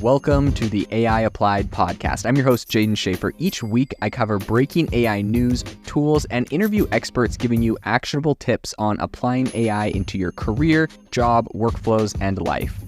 Welcome to the AI Applied podcast. I'm your host, Jaden Schaefer. Each week, I cover breaking AI news, tools, and interview experts giving you actionable tips on applying AI into your career, job, workflows, and life.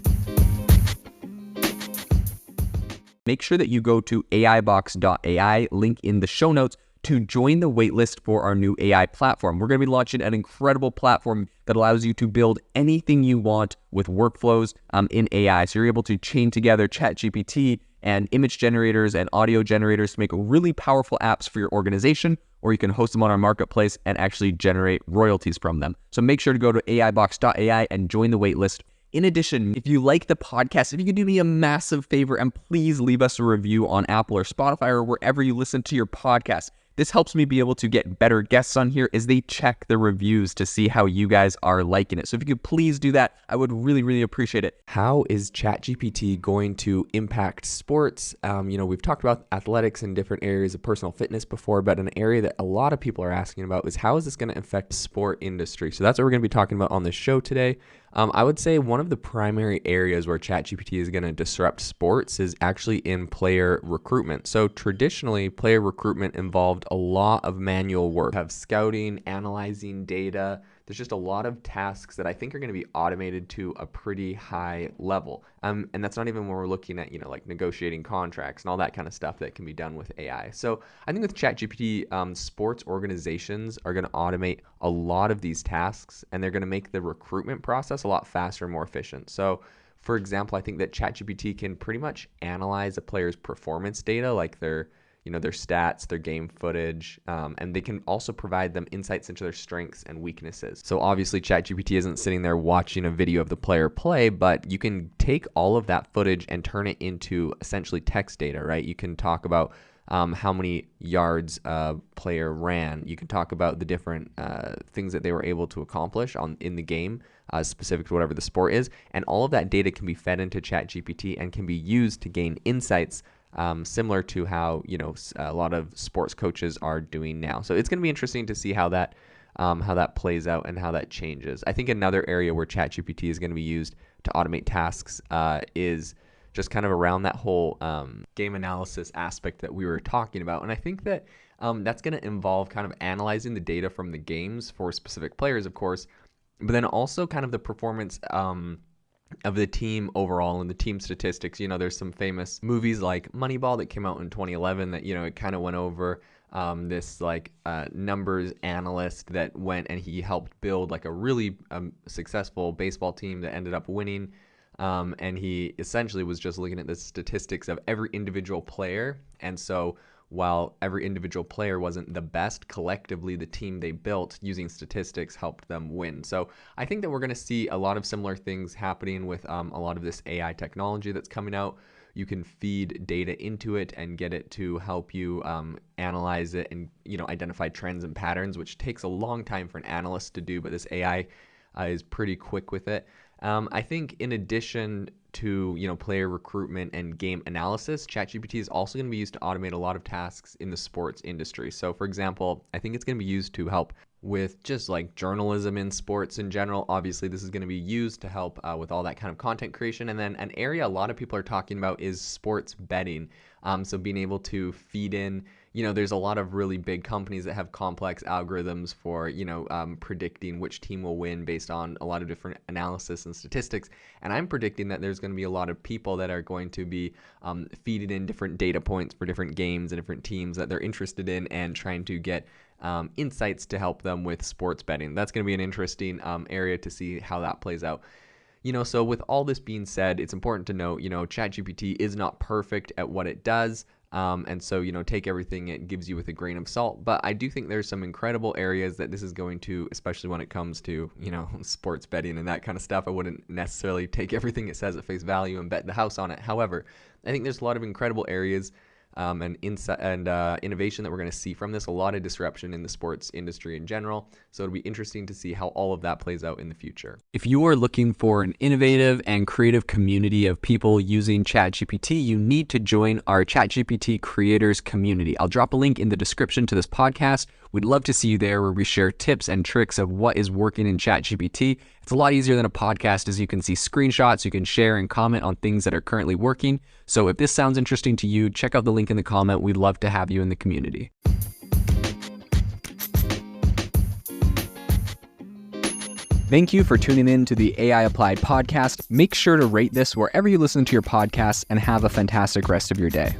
Make sure that you go to aibox.ai, link in the show notes, to join the waitlist for our new AI platform. We're going to be launching an incredible platform that allows you to build anything you want with workflows in AI. So you're able to chain together ChatGPT and image generators and audio generators to make really powerful apps for your organization, or you can host them on our marketplace and actually generate royalties from them. So make sure to go to aibox.ai and join the waitlist. In addition, if you like the podcast, if you could do me a massive favor and please leave us a review on Apple or Spotify or wherever you listen to your podcast. This helps me be able to get better guests on here as they check the reviews to see how you guys are liking it. So if you could please do that, I would really appreciate it. How is ChatGPT going to impact sports? We've talked about athletics and different areas of personal fitness before, but an area that a lot of people are asking about is how is this going to affect the sport industry? So that's what we're going to be talking about on this show today. I would say one of the primary areas where ChatGPT is going to disrupt sports is actually in player recruitment. So traditionally, player recruitment involved a lot of manual work. You have scouting, analyzing data. There's just a lot of tasks that I think are going to be automated to a pretty high level. And that's not even when we're looking at, like negotiating contracts and all that kind of stuff that can be done with AI. So I think with ChatGPT, sports organizations are going to automate a lot of these tasks, and they're going to make the recruitment process a lot faster and more efficient. So for example, I think that ChatGPT can pretty much analyze a player's performance data, like their stats, their game footage, and they can also provide them insights into their strengths and weaknesses. So obviously ChatGPT isn't sitting there watching a video of the player play, but you can take all of that footage and turn it into essentially text data, right? You can talk about how many yards a player ran. You can talk about the different things that they were able to accomplish in the game, specific to whatever the sport is. And all of that data can be fed into ChatGPT and can be used to gain insights similar to how a lot of sports coaches are doing now. So it's going to be interesting to see how that plays out and how that changes. I think another area where ChatGPT is going to be used to automate tasks is just kind of around that whole game analysis aspect that we were talking about. And I think that that's going to involve kind of analyzing the data from the games for specific players, of course, but then also kind of the performance of the team overall and the team statistics. There's some famous movies like Moneyball that came out in 2011 that, it kind of went over this numbers analyst that went and he helped build like a really successful baseball team that ended up winning. And he essentially was just looking at the statistics of every individual player. And so while every individual player wasn't the best, collectively the team they built using statistics helped them win. So I think that we're going to see a lot of similar things happening with a lot of this AI technology that's coming out. You can feed data into it and get it to help you analyze it and identify trends and patterns, which takes a long time for an analyst to do, but this AI is pretty quick with it. I think in addition to player recruitment and game analysis, ChatGPT is also going to be used to automate a lot of tasks in the sports industry. So for example, I think it's going to be used to help with just like journalism in sports in general. Obviously, this is going to be used to help with all that kind of content creation. And then an area a lot of people are talking about is sports betting. So being able to feed in, there's a lot of really big companies that have complex algorithms for, predicting which team will win based on a lot of different analysis and statistics. And I'm predicting that there's going to be a lot of people that are going to be feeding in different data points for different games and different teams that they're interested in and trying to get insights to help them with sports betting. That's going to be an interesting area to see how that plays out. So with all this being said, it's important to note, ChatGPT is not perfect at what it does. And so, take everything it gives you with a grain of salt. But I do think there's some incredible areas that this is going to, especially when it comes to, sports betting and that kind of stuff. I wouldn't necessarily take everything it says at face value and bet the house on it. However, I think there's a lot of incredible areas and innovation that we're going to see from this, a lot of disruption in the sports industry in general. So it'll be interesting to see how all of that plays out in the future. If you are looking for an innovative and creative community of people using ChatGPT, you need to join our ChatGPT creators community. I'll drop a link in the description to this podcast We'd love to see you there, where we share tips and tricks of what is working in ChatGPT. It's a lot easier than a podcast, as you can see screenshots, you can share and comment on things that are currently working. So if this sounds interesting to you, check out the link in the comment. We'd love to have you in the community. Thank you for tuning in to the AI Applied podcast. Make sure to rate this wherever you listen to your podcasts, and have a fantastic rest of your day.